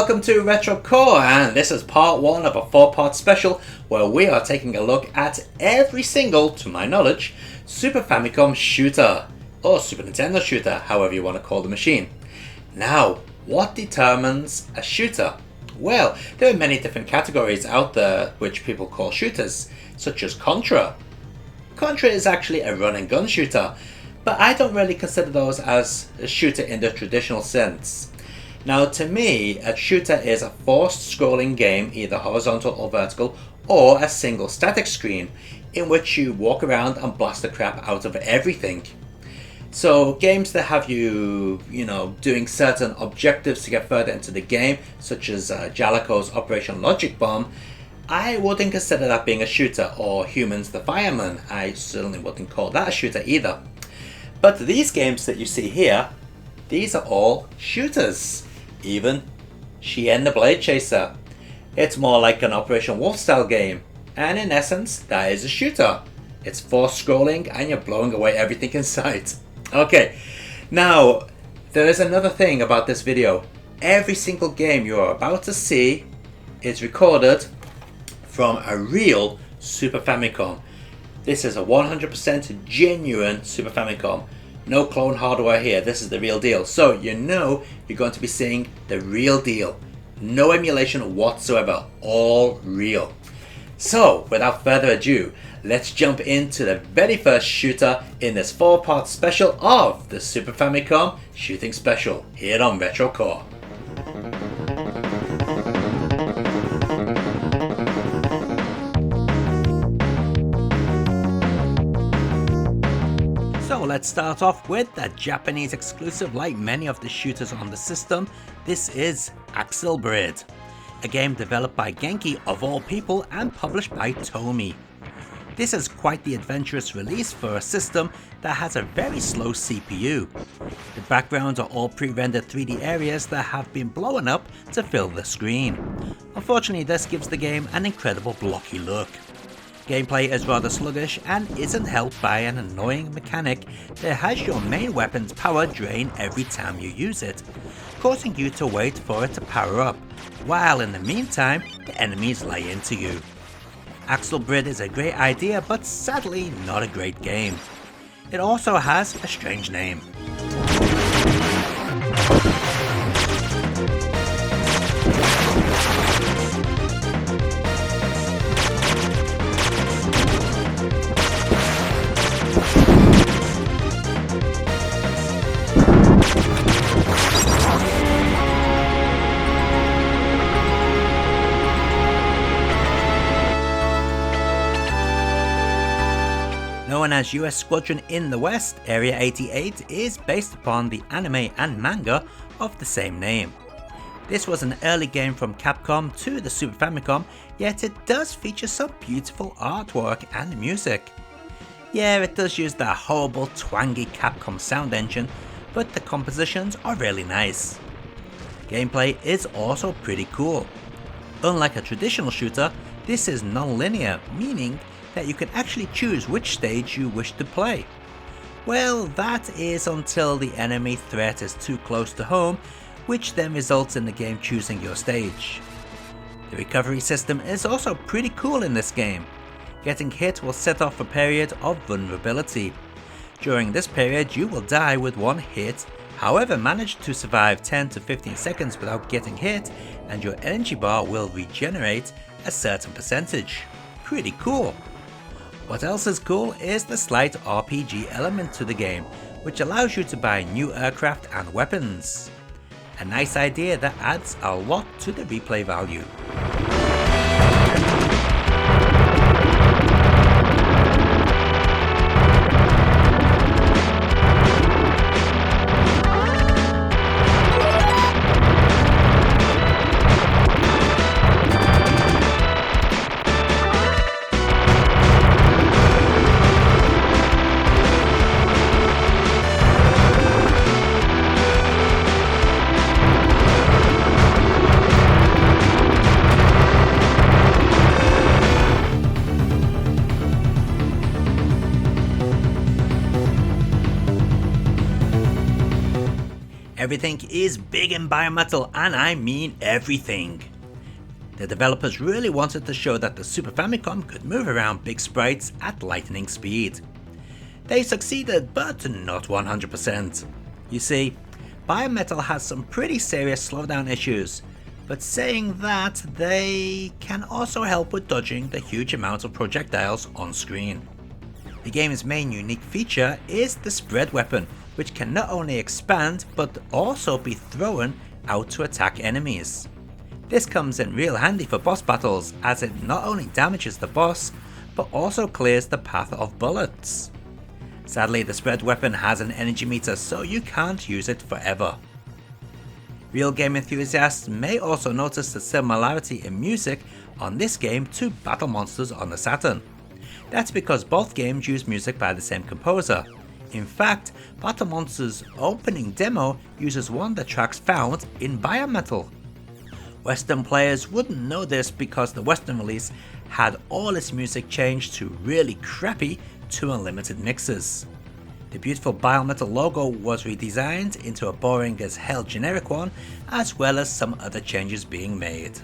welcome to Retro Core, and this is part 1 of a 4-part special where we are taking a look at every single, to my knowledge, Super Famicom shooter, or Super Nintendo shooter, however you want to call the machine. Now, what determines a shooter? Well, there are many different categories out there which people call shooters, such as Contra. Contra is actually a run and gun shooter, but I don't really consider those as a shooter in the traditional sense. Now, to me, a shooter is a forced scrolling game, either horizontal or vertical, or a single static screen, in which you walk around and blast the crap out of everything. So games that have you doing certain objectives to get further into the game, such as Jaleco's Operation Logic Bomb, I wouldn't consider that being a shooter, or Humans the Fireman. I certainly wouldn't call that a shooter either. But these games that you see here, these are all shooters. Even Shien the Blade Chaser. It's more like an Operation Wolf style game, and in essence, that is a shooter. It's forced scrolling and you're blowing away everything in sight. Okay, now there is another thing about this video. Every single game you are about to see is recorded from a real Super Famicom. This is a 100% genuine Super Famicom. No clone hardware here, this is the real deal. So you know you're going to be seeing the real deal. No emulation whatsoever, all real. So without further ado, let's jump into the very first shooter in this 4-part special of the Super Famicom Shooting Special here on Retro Core. So let's start off with the Japanese exclusive. Like many of the shooters on the system, this is Axelay, a game developed by Genki of all people and published by Tomy. This is quite the adventurous release for a system that has a very slow CPU. The backgrounds are all pre-rendered 3D areas that have been blown up to fill the screen. Unfortunately, this gives the game an incredible blocky look. Gameplay is rather sluggish and isn't helped by an annoying mechanic that has your main weapon's power drain every time you use it, causing you to wait for it to power up, while in the meantime the enemies lay into you. Axelay is a great idea, but sadly not a great game. It also has a strange name. Known as US Squadron in the West, Area 88 is based upon the anime and manga of the same name. This was an early game from Capcom to the Super Famicom, yet it does feature some beautiful artwork and music. Yeah, it does use that horrible twangy Capcom sound engine, but the compositions are really nice. Gameplay is also pretty cool. Unlike a traditional shooter, this is non-linear, meaning that you can actually choose which stage you wish to play. Well, that is until the enemy threat is too close to home, which then results in the game choosing your stage. The recovery system is also pretty cool in this game. Getting hit will set off a period of vulnerability. During this period you will die with one hit, however manage to survive 10 to 15 seconds without getting hit and your energy bar will regenerate a certain percentage. Pretty cool. What else is cool is the slight RPG element to the game, which allows you to buy new aircraft and weapons. A nice idea that adds a lot to the replay value. everything is big in Biometal, and I mean everything. The developers really wanted to show that the Super Famicom could move around big sprites at lightning speed. They succeeded, but not 100%. You see, Biometal has some pretty serious slowdown issues, but saying that, they can also help with dodging the huge amount of projectiles on screen. The game's main unique feature is the spread weapon, which can not only expand but also be thrown out to attack enemies. This comes in real handy for boss battles, as it not only damages the boss but also clears the path of bullets. Sadly, the spread weapon has an energy meter, so you can't use it forever. Real game enthusiasts may also notice the similarity in music on this game to Battle Monsters on the Saturn. That's because both games use music by the same composer. In fact, Battle Monsters' opening demo uses one of the tracks found in Biometal. Western players wouldn't know this because the Western release had all its music changed to really crappy 2 unlimited mixes. The beautiful Biometal logo was redesigned into a boring as hell generic one, as well as some other changes being made.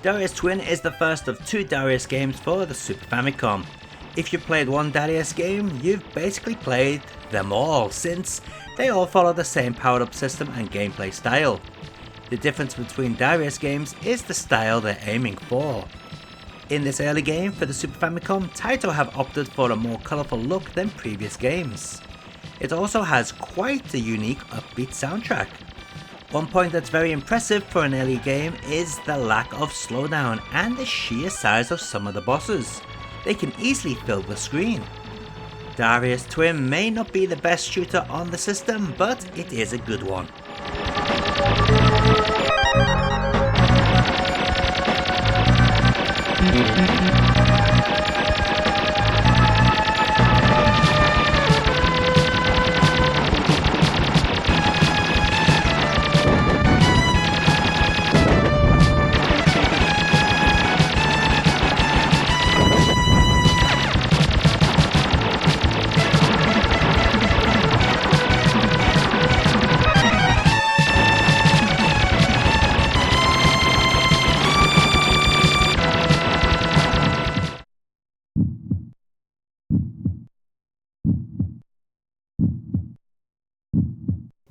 Darius Twin is the first of 2 Darius games for the Super Famicom. If you've played one Darius game, you've basically played them all, since they all follow the same powered up system and gameplay style. The difference between Darius games is the style they're aiming for. In this early game for the Super Famicom, Taito have opted for a more colourful look than previous games. It also has quite a unique upbeat soundtrack. One point that's very impressive for an early game is the lack of slowdown and the sheer size of some of the bosses. They can easily fill the screen. Darius Twin may not be the best shooter on the system, but it is a good one.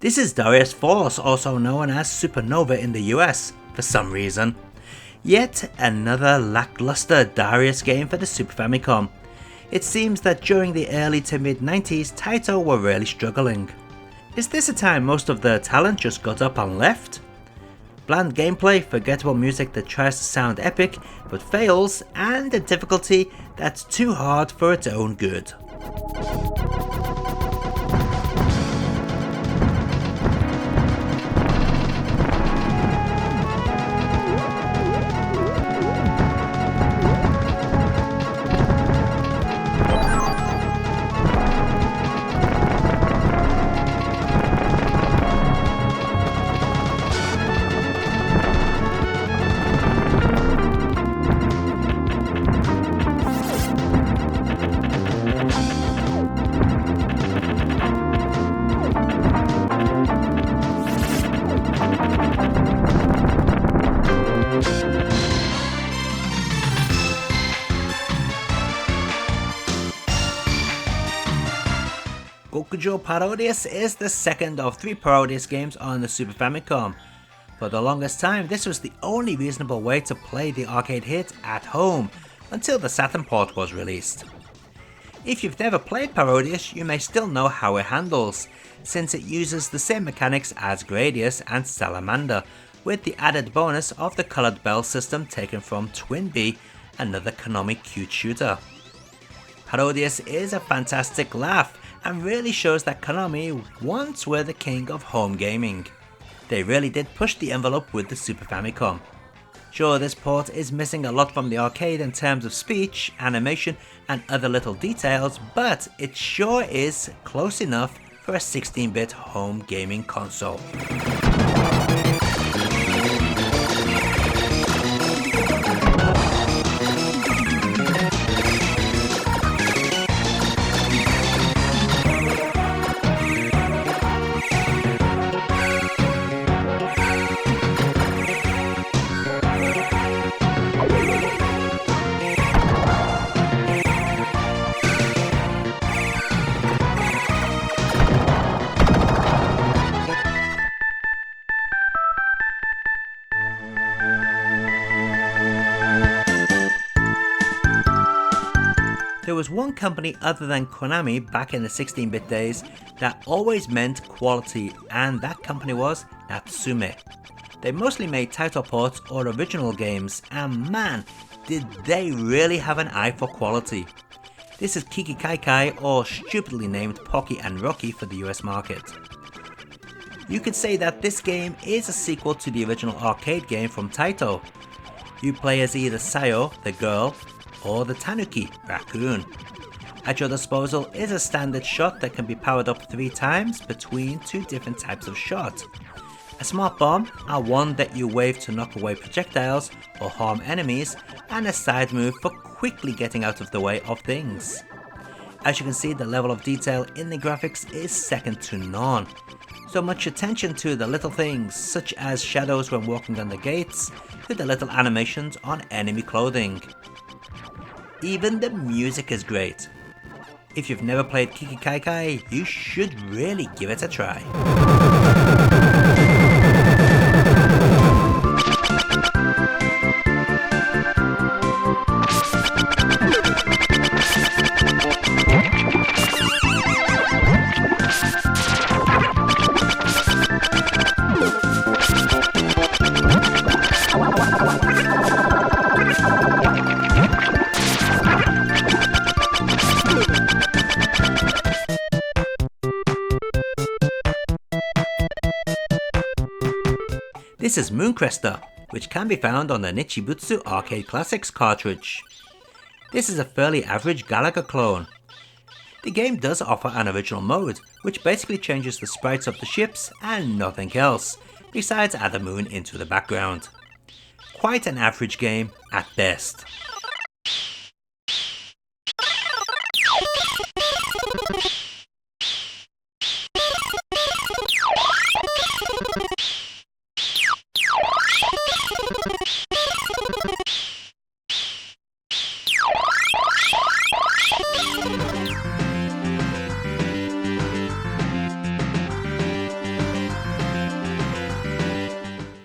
This is Darius Force, also known as Supernova in the US, for some reason. Yet another lackluster Darius game for the Super Famicom. It seems that during the early to mid 90s, Taito were really struggling. Is this a time most of their talent just got up and left? Bland gameplay, forgettable music that tries to sound epic but fails, and a difficulty that's too hard for its own good. Gokujo Parodius is the second of 3 Parodius games on the Super Famicom. For the longest time, this was the only reasonable way to play the arcade hit at home, until the Saturn port was released. If you've never played Parodius, you may still know how it handles, since it uses the same mechanics as Gradius and Salamander, with the added bonus of the coloured bell system taken from Twin B, another Konami cute shooter. Parodius is a fantastic laugh, and really shows that Konami once were the king of home gaming. They really did push the envelope with the Super Famicom. Sure, this port is missing a lot from the arcade in terms of speech, animation and other little details, but it sure is close enough for a 16-bit home gaming console. There was one company other than Konami back in the 16-bit days that always meant quality, and that company was Natsume. They mostly made title ports or original games, and man, did they really have an eye for quality. This is Kiki Kai Kai, or stupidly named Pocky and Rocky for the US market. You could say that this game is a sequel to the original arcade game from Taito. You play as either Sayo, the girl, or the Tanuki, raccoon. At your disposal is a standard shot that can be powered up 3 times between 2 different types of shot. A smart bomb, are one that you wave to knock away projectiles or harm enemies, and a side move for quickly getting out of the way of things. As you can see, the level of detail in the graphics is second to none. So much attention to the little things, such as shadows when walking on the gates, to the little animations on enemy clothing. Even the music is great. If you've never played Kiki Kai Kai, you should really give it a try. This is Moon Cresta, which can be found on the Nichibutsu Arcade Classics cartridge. This is a fairly average Galaga clone. The game does offer an original mode, which basically changes the sprites of the ships and nothing else, besides add the moon into the background. Quite an average game at best.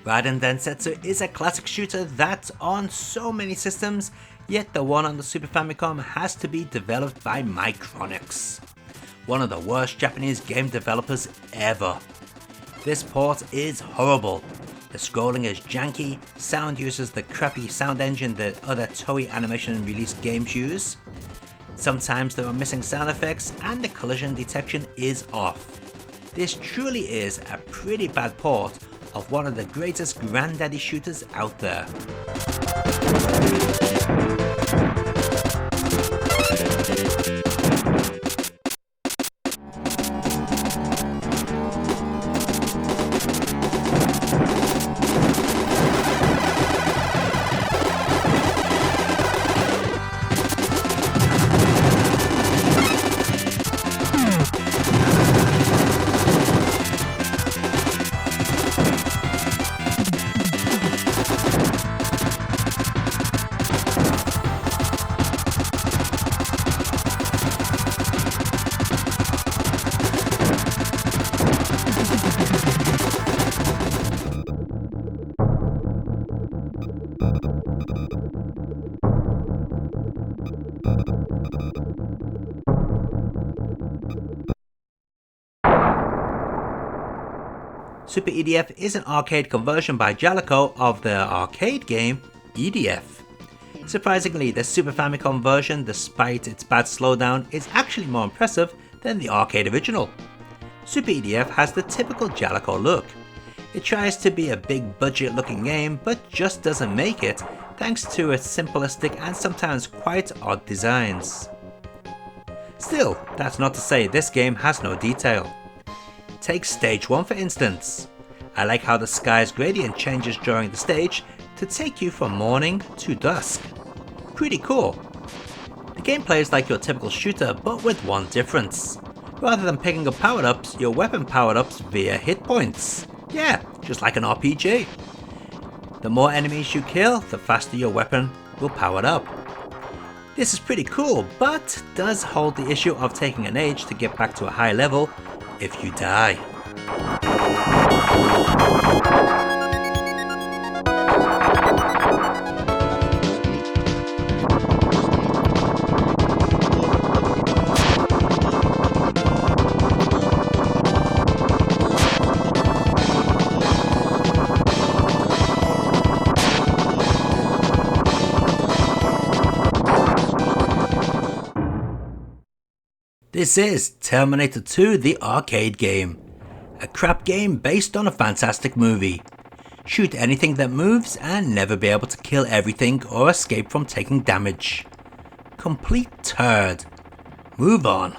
Raiden Densetsu is a classic shooter that on so many systems, yet the one on the Super Famicom has to be developed by Micronix, one of the worst Japanese game developers ever. This port is horrible. The scrolling is janky, sound uses the crappy sound engine that other Toei Animation released games use. Sometimes there are missing sound effects and the collision detection is off. This truly is a pretty bad port of one of the greatest granddaddy shooters out there. Super E.D.F is an arcade conversion by Jaleco of their arcade game E.D.F. Surprisingly, the Super Famicom version, despite its bad slowdown, is actually more impressive than the arcade original. Super E.D.F has the typical Jaleco look. It tries to be a big budget looking game, but just doesn't make it, thanks to its simplistic and sometimes quite odd designs. Still, that's not to say this game has no detail. Take stage 1 for instance. I like how the sky's gradient changes during the stage to take you from morning to dusk. Pretty cool. The gameplay is like your typical shooter, but with one difference. Rather than picking up power-ups, your weapon power-ups via hit points. Yeah, just like an RPG. The more enemies you kill, the faster your weapon will power up. This is pretty cool, but does hold the issue of taking an age to get back to a high level if you die. This is Terminator 2, the arcade game. A crap game based on a fantastic movie. Shoot anything that moves and never be able to kill everything or escape from taking damage. Complete turd. Move on.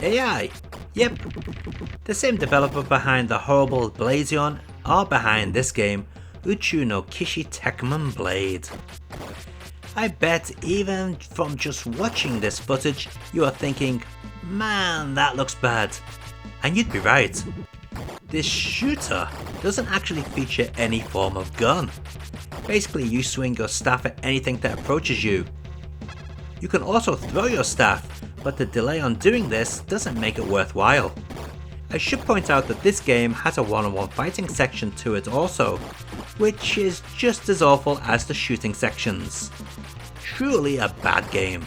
AI. Yep. The same developer behind the horrible Blazion are behind this game, Uchu no Kishi Tekman Blade. I bet even from just watching this footage you are thinking, man, that looks bad. And you'd be right. This shooter doesn't actually feature any form of gun. Basically you swing your staff at anything that approaches you. You can also throw your staff, but the delay on doing this doesn't make it worthwhile. I should point out that this game has a one-on-one fighting section to it also, which is just as awful as the shooting sections. Truly a bad game.